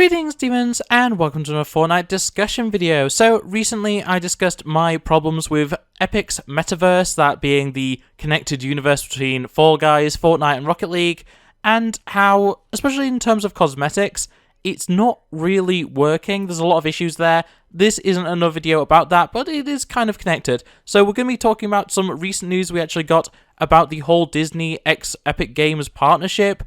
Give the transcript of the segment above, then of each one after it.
Greetings demons and welcome to another Fortnite discussion video. So recently I discussed my problems with Epic's metaverse, that being the connected universe between Fall Guys, Fortnite and Rocket League, and how, especially in terms of cosmetics, it's not really working. There's a lot of issues there. This isn't another video about that, but it is kind of connected. So we're going to be talking about some recent news we actually got about the whole Disney x Epic Games partnership.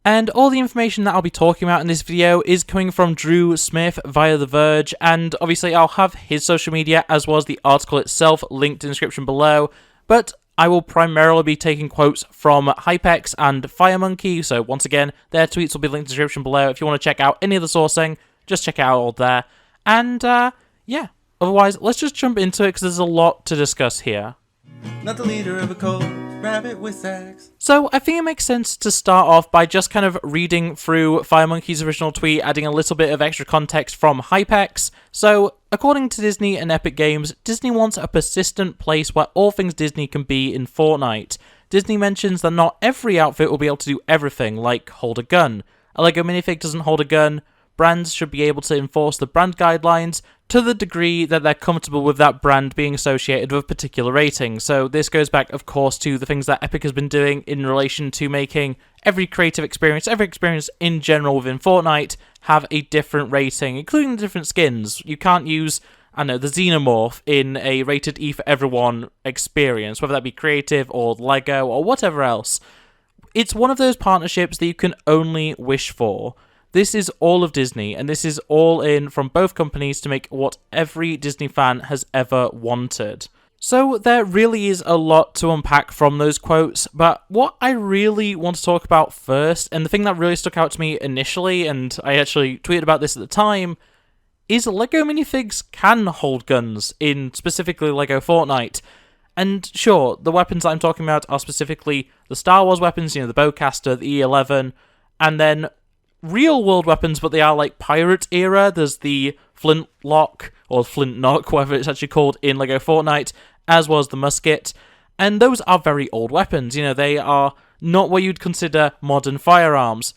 And all the information that I'll be talking about in this video is coming from Drew Smith via The Verge, and obviously I'll have his social media as well as the article itself linked in the description below, but I will primarily be taking quotes from Hypex and FireMonkey, so once again, their tweets will be linked in the description below. If you want to check out any of the sourcing, just check it out all there. And, yeah, otherwise, let's just jump into it because there's a lot to discuss here. Not the leader of a cult, rabbit with sex. So I think it makes sense to start off by just kind of reading through FireMonkey's original tweet, adding a little bit of extra context from Hypex. So, according to Disney and Epic Games, Disney wants a persistent place where all things Disney can be in Fortnite. Disney mentions that not every outfit will be able to do everything, like hold a gun. A LEGO minifig doesn't hold a gun. Brands should be able to enforce the brand guidelines to the degree that they're comfortable with that brand being associated with a particular rating. So this goes back, of course, to the things that Epic has been doing in relation to making every creative experience, every experience in general within Fortnite, have a different rating, including the different skins. You can't use, I don't know, the Xenomorph in a rated E for everyone experience, whether that be creative or LEGO or whatever else. It's one of those partnerships that you can only wish for. This is all of Disney, and this is all in from both companies to make what every Disney fan has ever wanted. So there really is a lot to unpack from those quotes, but what I really want to talk about first, and the thing that really stuck out to me initially, and I actually tweeted about this at the time, is LEGO minifigs can hold guns in specifically LEGO Fortnite. And sure, the weapons that I'm talking about are specifically the Star Wars weapons, you know, the bowcaster, the E11, and then real-world weapons, but they are like pirate era. There's the flintlock, or flint-knock, whatever it's actually called in LEGO Fortnite, as well as the musket, and those are very old weapons. You know, they are not what you'd consider modern firearms,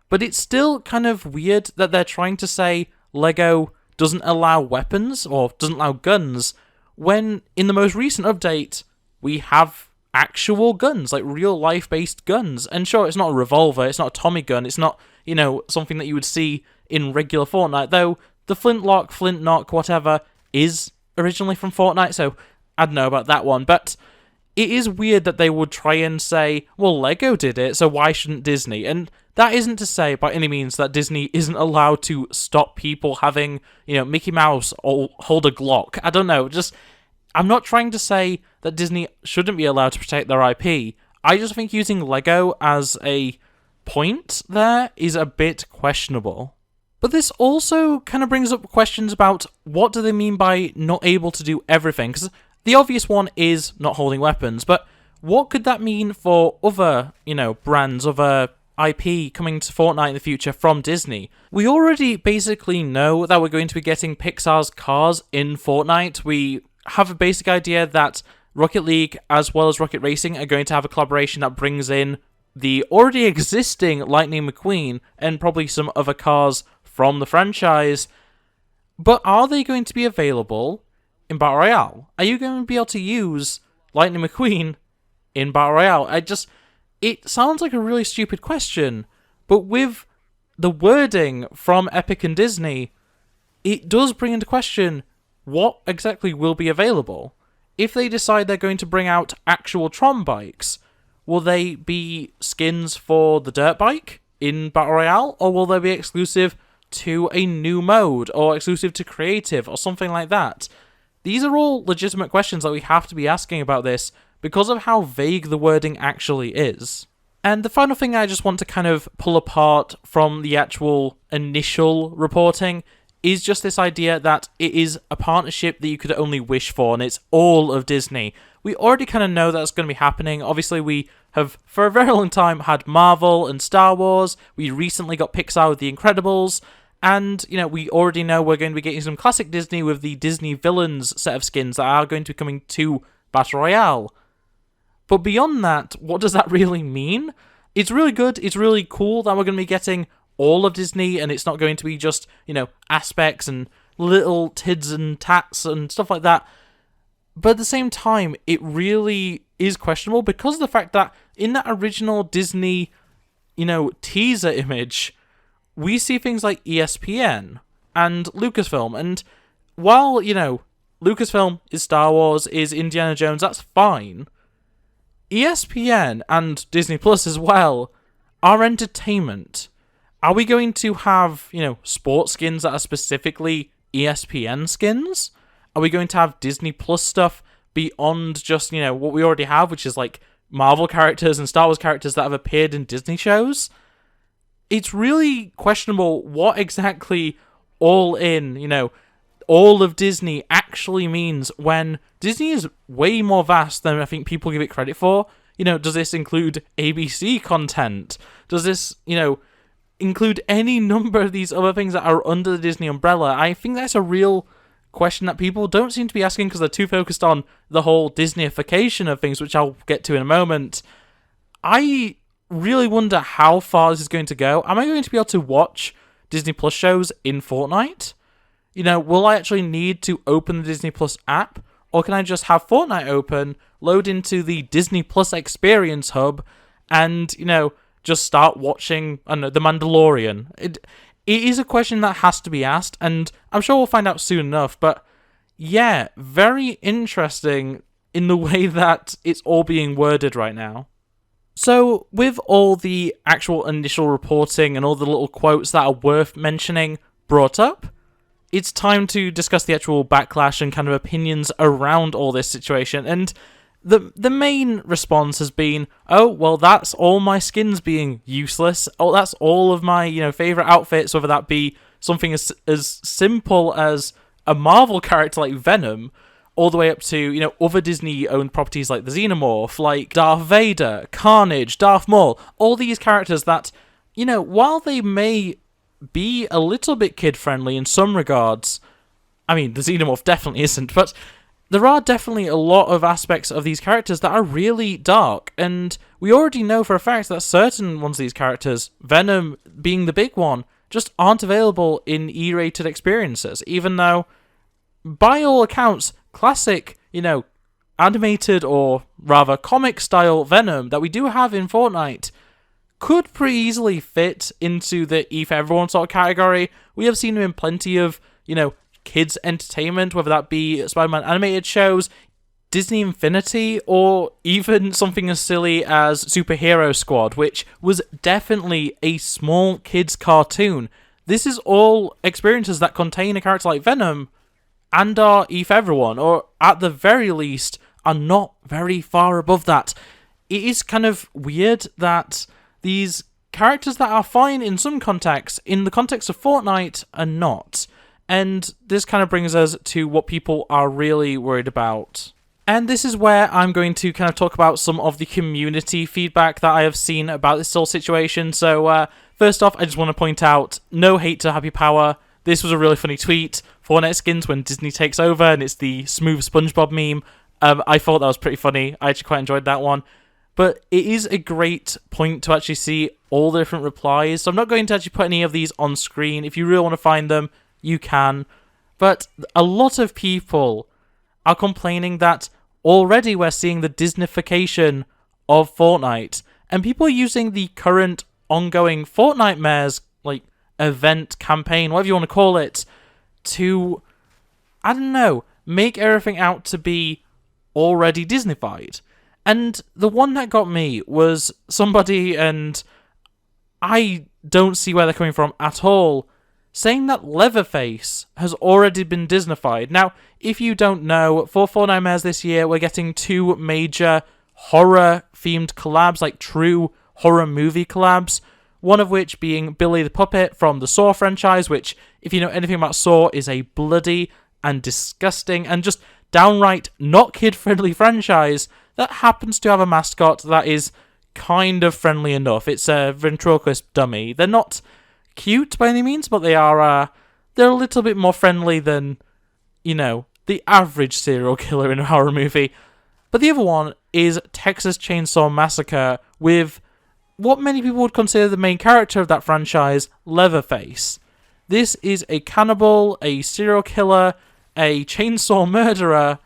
but it's still kind of weird that they're trying to say LEGO doesn't allow weapons, or doesn't allow guns, when in the most recent update, we have actual guns, like real-life based guns. And sure, it's not a revolver, it's not a Tommy gun, it's not, you know, something that you would see in regular Fortnite, though the flintlock, flint-knock, whatever, is originally from Fortnite, so I don't know about that one, but it is weird that they would try and say, well, LEGO did it, so why shouldn't Disney? And that isn't to say by any means that Disney isn't allowed to stop people having, you know, Mickey Mouse or hold a Glock. I don't know, just, I'm not trying to say that Disney shouldn't be allowed to protect their IP. I just think using LEGO as a point there is a bit questionable. But this also kind of brings up questions about what do they mean by not able to do everything, because the obvious one is not holding weapons, but what could that mean for other, you know, brands, other IP coming to Fortnite in the future from Disney? We already basically know that we're going to be getting Pixar's cars in Fortnite. We have a basic idea that Rocket League as well as Rocket Racing are going to have a collaboration that brings in the already existing Lightning McQueen and probably some other cars from the franchise. But are they going to be available in Battle Royale? Are you going to be able to use Lightning McQueen in Battle Royale? It sounds like a really stupid question, but with the wording from Epic and Disney, it does bring into question what exactly will be available. If they decide they're going to bring out actual Tron bikes, will they be skins for the dirt bike in Battle Royale, or will they be exclusive to a new mode, or exclusive to creative, or something like that? These are all legitimate questions that we have to be asking about this, because of how vague the wording actually is. And the final thing I just want to kind of pull apart from the actual initial reporting is just this idea that it is a partnership that you could only wish for, and it's all of Disney. We already kind of know that's going to be happening. Obviously, we have, for a very long time, had Marvel and Star Wars. We recently got Pixar with The Incredibles. And, you know, we already know we're going to be getting some classic Disney with the Disney Villains set of skins that are going to be coming to Battle Royale. But beyond that, what does that really mean? It's really good, it's really cool that we're going to be getting all of Disney, and it's not going to be just, aspects and little tids and tats and stuff like that. But at the same time, it really is questionable because of the fact that in that original Disney, teaser image, we see things like ESPN and Lucasfilm. And while, Lucasfilm is Star Wars, is Indiana Jones, that's fine. ESPN and Disney Plus as well are entertainment. Are we going to have, sports skins that are specifically ESPN skins? Are we going to have Disney Plus stuff beyond just, what we already have, which is like Marvel characters and Star Wars characters that have appeared in Disney shows? It's really questionable what exactly all of Disney actually means when Disney is way more vast than I think people give it credit for. Does this include ABC content? Does this, include any number of these other things that are under the Disney umbrella? I think that's a real question that people don't seem to be asking because they're too focused on the whole Disneyfication of things, which I'll get to in a moment. I really wonder how far this is going to go. Am I going to be able to watch Disney Plus shows in Fortnite? Will I actually need to open the Disney Plus app? Or can I just have Fortnite open, load into the Disney Plus Experience Hub, and, just start watching, The Mandalorian? It is a question that has to be asked, and I'm sure we'll find out soon enough, but yeah, very interesting in the way that it's all being worded right now. So, with all the actual initial reporting and all the little quotes that are worth mentioning brought up, it's time to discuss the actual backlash and kind of opinions around all this situation. And the main response has been, oh, well, that's all my skins being useless. Oh, that's all of my, favorite outfits, whether that be something as simple as a Marvel character like Venom, all the way up to, other Disney-owned properties like the Xenomorph, like Darth Vader, Carnage, Darth Maul, all these characters that, while they may be a little bit kid-friendly in some regards, I mean, the Xenomorph definitely isn't, but there are definitely a lot of aspects of these characters that are really dark, and we already know for a fact that certain ones of these characters, Venom being the big one, just aren't available in E-rated experiences, even though, by all accounts, classic, animated or rather comic-style Venom that we do have in Fortnite could pretty easily fit into the E for Everyone sort of category. We have seen him in plenty of, kids' entertainment, whether that be Spider-Man animated shows, Disney Infinity, or even something as silly as Superhero Squad, which was definitely a small kids' cartoon. This is all experiences that contain a character like Venom and are E for Everyone, or at the very least, are not very far above that. It is kind of weird that these characters that are fine in some contexts, in the context of Fortnite, are not. And this kind of brings us to what people are really worried about. And this is where I'm going to kind of talk about some of the community feedback that I have seen about this whole situation. So, first off, I just want to point out, no hate to Happy Power. This was a really funny tweet. Fortnite skins when Disney takes over, and it's the smooth SpongeBob meme. I thought that was pretty funny. I actually quite enjoyed that one. But it is a great point to actually see all the different replies. So I'm not going to actually put any of these on screen. If you really want to find them, you can. But a lot of people are complaining that already we're seeing the Disneyfication of Fortnite. And people are using the current ongoing Fortnite Mares, event, campaign, whatever you want to call it, to, I don't know, make everything out to be already Disneyfied. And the one that got me was somebody, and I don't see where they're coming from at all, saying that Leatherface has already been Disneyfied. Now, if you don't know, for Fortnite Mares this year, we're getting 2 major horror-themed collabs, like true horror movie collabs, one of which being Billy the Puppet from the Saw franchise, which, if you know anything about Saw, is a bloody and disgusting and just downright not kid-friendly franchise that happens to have a mascot that is kind of friendly enough. It's a ventriloquist dummy. They're not cute by any means, but they are, they're a little bit more friendly than, the average serial killer in a horror movie. But the other one is Texas Chainsaw Massacre with what many people would consider the main character of that franchise, Leatherface. This is a cannibal, a serial killer, a chainsaw murderer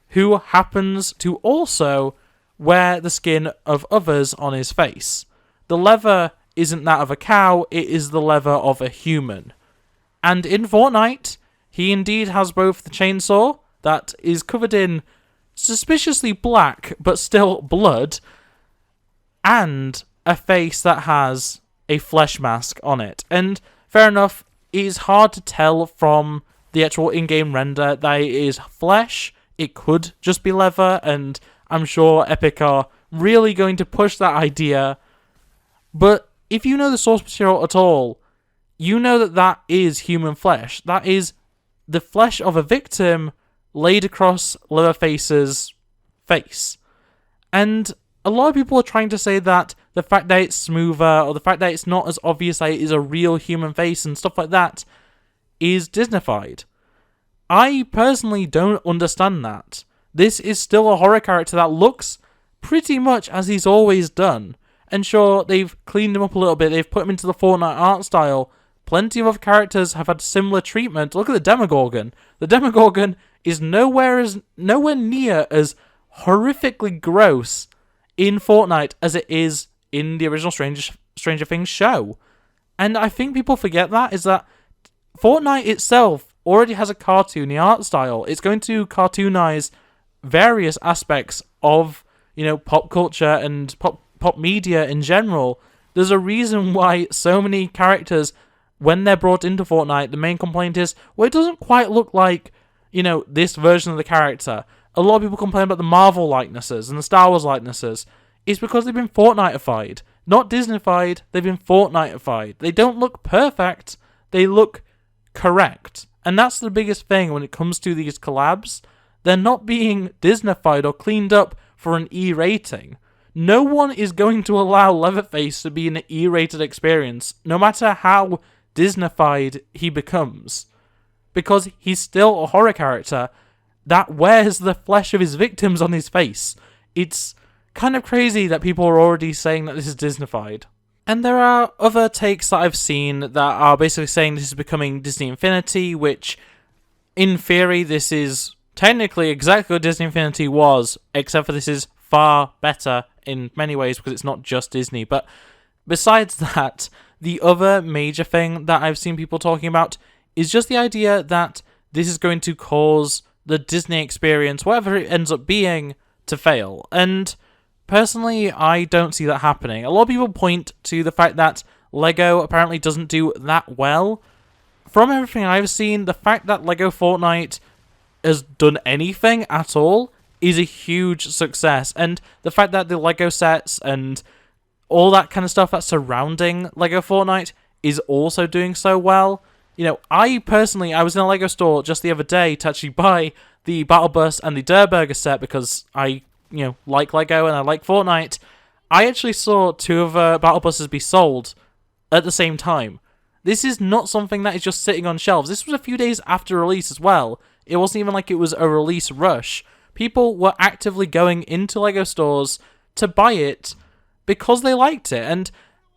who happens to also wear the skin of others on his face. The leather isn't that of a cow, it is the leather of a human. And in Fortnite, he indeed has both the chainsaw that is covered in suspiciously black but still blood, and a face that has a flesh mask on it. And fair enough, it is hard to tell from the actual in-game render that it is flesh. It could just be leather, and I'm sure Epic are really going to push that idea. But if you know the source material at all, you know that that is human flesh. That is the flesh of a victim laid across Leatherface's face. And a lot of people are trying to say that the fact that it's smoother, or the fact that it's not as obvious that it is a real human face and stuff like that, is Disneyfied. I personally don't understand that. This is still a horror character that looks pretty much as he's always done. And sure, they've cleaned him up a little bit, they've put him into the Fortnite art style. Plenty of other characters have had similar treatment. Look at the Demogorgon. The Demogorgon is nowhere near as horrifically gross in Fortnite as it is in the original Stranger Things show. And I think people forget that, is that Fortnite itself already has a cartoony art style. It's going to cartoonize various aspects of, pop culture and pop media in general. There's a reason why so many characters, when they're brought into Fortnite, the main complaint is, well, it doesn't quite look like, this version of the character. A lot of people complain about the Marvel likenesses and the Star Wars likenesses. It's because they've been Fortniteified. Not Disneyfied, they've been Fortniteified. They don't look perfect, they look correct. And that's the biggest thing when it comes to these collabs. They're not being Disneyfied or cleaned up for an E rating. No one is going to allow Leatherface to be an E-rated experience, no matter how Disneyfied he becomes. Because he's still a horror character that wears the flesh of his victims on his face. It's kind of crazy that people are already saying that this is Disneyfied. And there are other takes that I've seen that are basically saying this is becoming Disney Infinity, which, in theory, this is technically exactly what Disney Infinity was, except for this is far better in many ways because it's not just Disney. But besides that, the other major thing that I've seen people talking about is just the idea that this is going to cause the Disney experience, whatever it ends up being, to fail. And personally, I don't see that happening. A lot of people point to the fact that LEGO apparently doesn't do that well. From everything I've seen, the fact that LEGO Fortnite has done anything at all is a huge success. And the fact that the LEGO sets and all that kind of stuff that's surrounding LEGO Fortnite is also doing so well. I was in a LEGO store just the other day to actually buy the Battle Bus and the Durr Burger set because I, like LEGO and I like Fortnite. I actually saw two of the Battle Buses be sold at the same time. This is not something that is just sitting on shelves. This was a few days after release as well. It wasn't even like it was a release rush. People were actively going into LEGO stores to buy it because they liked it. And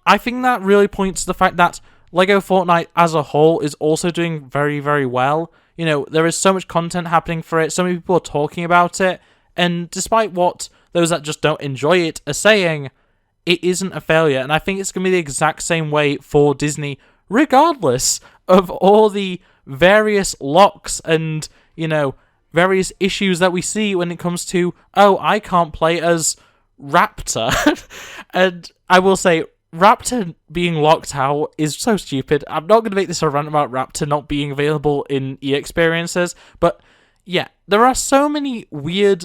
I think that really points to the fact that LEGO Fortnite as a whole is also doing very, very well. There is so much content happening for it. So many people are talking about it. And despite what those that just don't enjoy it are saying, it isn't a failure. And I think it's going to be the exact same way for Disney, regardless of all the various locks and, various issues that we see when it comes to, I can't play as Raptor. And I will say, Raptor being locked out is so stupid. I'm not going to make this a rant about Raptor not being available in E-experiences, but yeah, there are so many weird,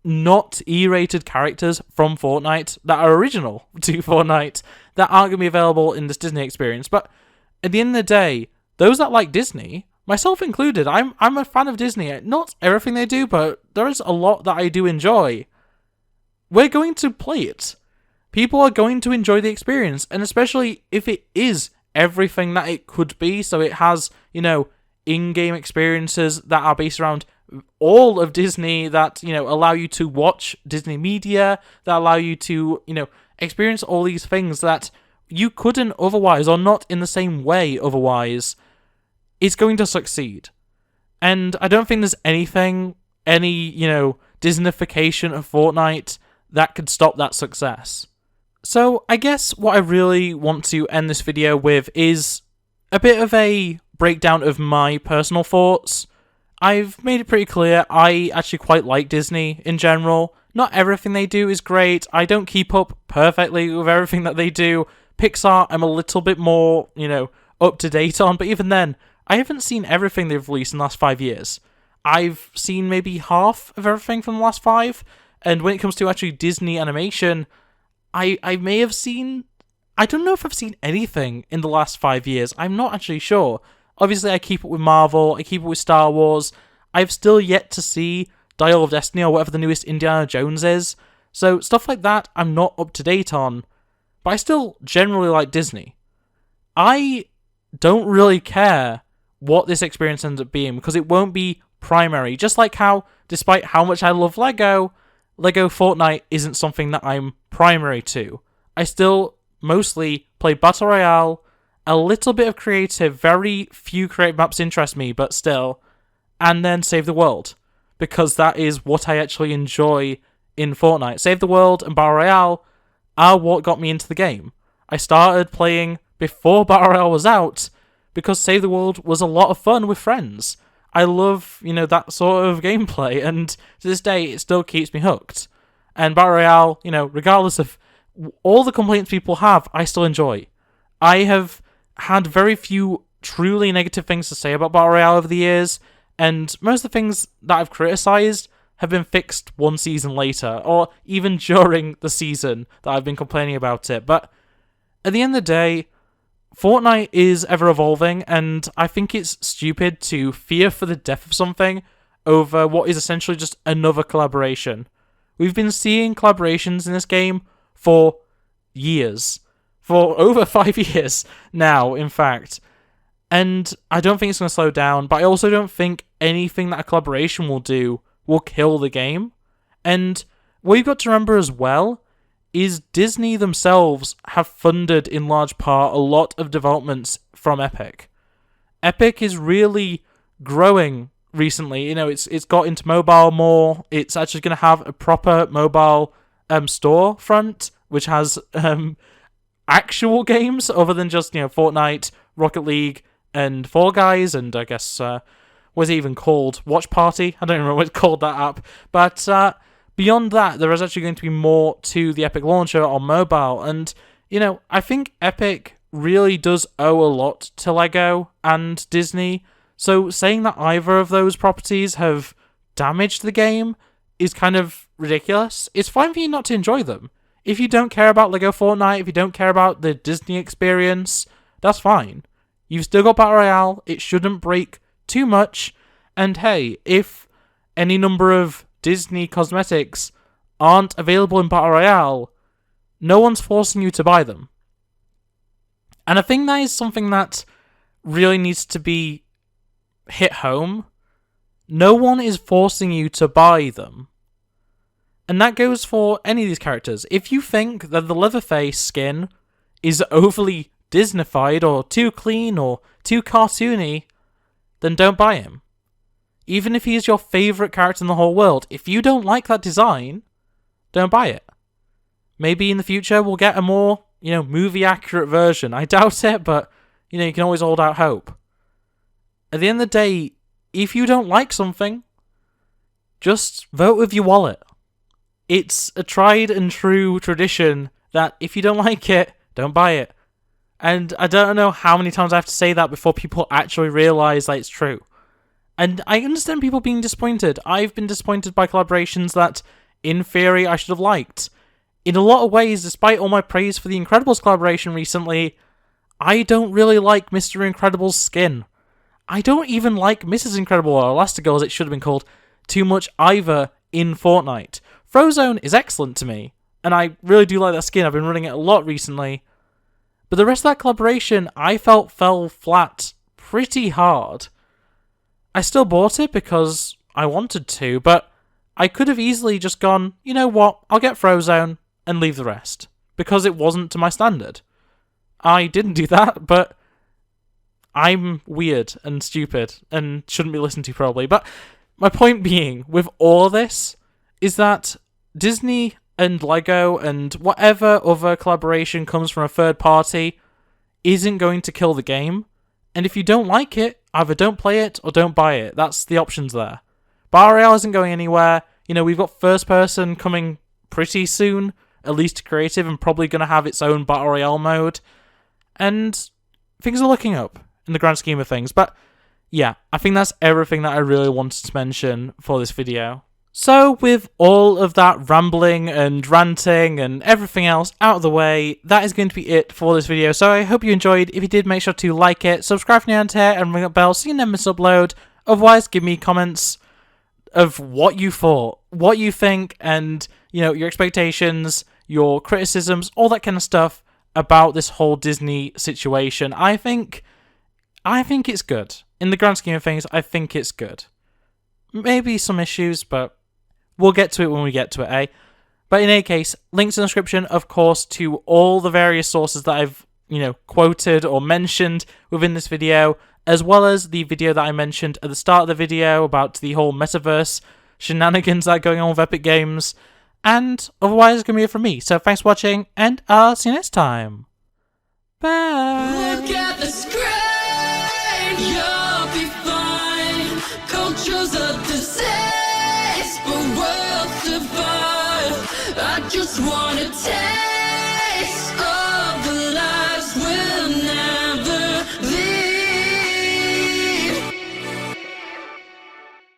not E-rated characters from Fortnite that are original to Fortnite that aren't going to be available in this Disney experience. But at the end of the day, those that like Disney, myself included, I'm a fan of Disney. Not everything they do, but there is a lot that I do enjoy. We're going to play it. People are going to enjoy the experience, and especially if it is everything that it could be, so it has, in-game experiences that are based around all of Disney that, allow you to watch Disney media, that allow you to, experience all these things that you couldn't otherwise, or not in the same way otherwise, is going to succeed. And I don't think there's anything, any, Disneyfication of Fortnite that could stop that success. So I guess what I really want to end this video with is a bit of a breakdown of my personal thoughts. I've made it pretty clear I actually quite like Disney in general. Not everything they do is great. I don't keep up perfectly with everything that they do. Pixar, I'm a little bit more, up to date on, but even then, I haven't seen everything they've released in the last 5 years. I've seen maybe half of everything from the last 5, and when it comes to actually Disney animation, I may have seen... I don't know if I've seen anything in the last 5 years. I'm not actually sure. Obviously, I keep up with Marvel, I keep up with Star Wars. I've still yet to see Dial of Destiny or whatever the newest Indiana Jones is. So stuff like that, I'm not up to date on. But I still generally like Disney. I don't really care what this experience ends up being, because it won't be primary. Just like how, despite how much I love Lego Fortnite isn't something that I'm primary to. I still mostly play Battle Royale, a little bit of creative, very few creative maps interest me, but still, and then Save the World, because that is what I actually enjoy in Fortnite. Save the World and Battle Royale are what got me into the game. I started playing before Battle Royale was out, because Save the World was a lot of fun with friends. I love, that sort of gameplay, and to this day, it still keeps me hooked. And Battle Royale, regardless of all the complaints people have, I still enjoy. I have had very few truly negative things to say about Battle Royale over the years, and most of the things that I've criticised have been fixed one season later, or even during the season that I've been complaining about it. But at the end of the day, Fortnite is ever evolving, and I think it's stupid to fear for the death of something over what is essentially just another collaboration. We've been seeing collaborations in this game for years. For over 5 years now, in fact. And I don't think it's going to slow down, but I also don't think anything that a collaboration will do will kill the game. And what you've got to remember as well is Disney themselves have funded, in large part, a lot of developments from Epic. Epic is really growing recently. It's got into mobile more. It's actually going to have a proper mobile storefront, which has actual games other than just, Fortnite, Rocket League, and Fall Guys, and I guess, what's it even called? Watch Party? I don't remember what it's called, that app. But beyond that, there is actually going to be more to the Epic launcher on mobile, and, I think Epic really does owe a lot to Lego and Disney, so saying that either of those properties have damaged the game is kind of ridiculous. It's fine for you not to enjoy them. If you don't care about Lego Fortnite, if you don't care about the Disney experience, that's fine. You've still got Battle Royale, it shouldn't break too much, and hey, if any number of Disney cosmetics aren't available in Battle Royale, no one's forcing you to buy them. And I think that is something that really needs to be hit home. No one is forcing you to buy them. And that goes for any of these characters. If you think that the Leatherface skin is overly Disneyfied or too clean or too cartoony, then don't buy him. Even if he is your favourite character in the whole world, if you don't like that design, don't buy it. Maybe in the future we'll get a more, movie-accurate version. I doubt it, but, you can always hold out hope. At the end of the day, if you don't like something, just vote with your wallet. It's a tried and true tradition that if you don't like it, don't buy it. And I don't know how many times I have to say that before people actually realise that it's true. And I understand people being disappointed. I've been disappointed by collaborations that, in theory, I should have liked. In a lot of ways, despite all my praise for the Incredibles collaboration recently, I don't really like Mr. Incredible's skin. I don't even like Mrs. Incredible, or Elastigirl as it should have been called, too much either in Fortnite. Frozone is excellent to me, and I really do like that skin. I've been running it a lot recently. But the rest of that collaboration, I felt fell flat pretty hard. I still bought it because I wanted to, but I could have easily just gone, you know what, I'll get Frozone and leave the rest. because it wasn't to my standard. I didn't do that, but I'm weird and stupid and shouldn't be listened to probably. But my point being, with all this, is that Disney and Lego and whatever other collaboration comes from a third party isn't going to kill the game. And if you don't like it, either don't play it or don't buy it. That's the options there. Battle Royale isn't going anywhere. You know, we've got first person coming pretty soon, at least to creative, and probably going to have its own Battle Royale mode. And things are looking up in the grand scheme of things. But yeah, I think that's everything that I really wanted to mention for this video. So with all of that rambling and ranting and everything else out of the way, that is going to be it for this video. So I hope you enjoyed. If you did, make sure to like it, subscribe if you're new here, and ring that bell so you never miss upload. Otherwise, give me comments of what you thought, what you think, and you know, your expectations, your criticisms, all that kind of stuff about this whole Disney situation. I think it's good. In the grand scheme of things, I think it's good. Maybe some issues, but we'll get to it when we get to it, eh? But in any case, links in the description, of course, to all the various sources that I've, you know, quoted or mentioned within this video, as well as the video that I mentioned at the start of the video about the whole metaverse shenanigans that are going on with Epic Games. And otherwise, it's going to be it from me. So thanks for watching, and I'll see you next time. Bye! Look at the screen, you'll be fine. Culture's a disease, but we'll survive. I just wanna take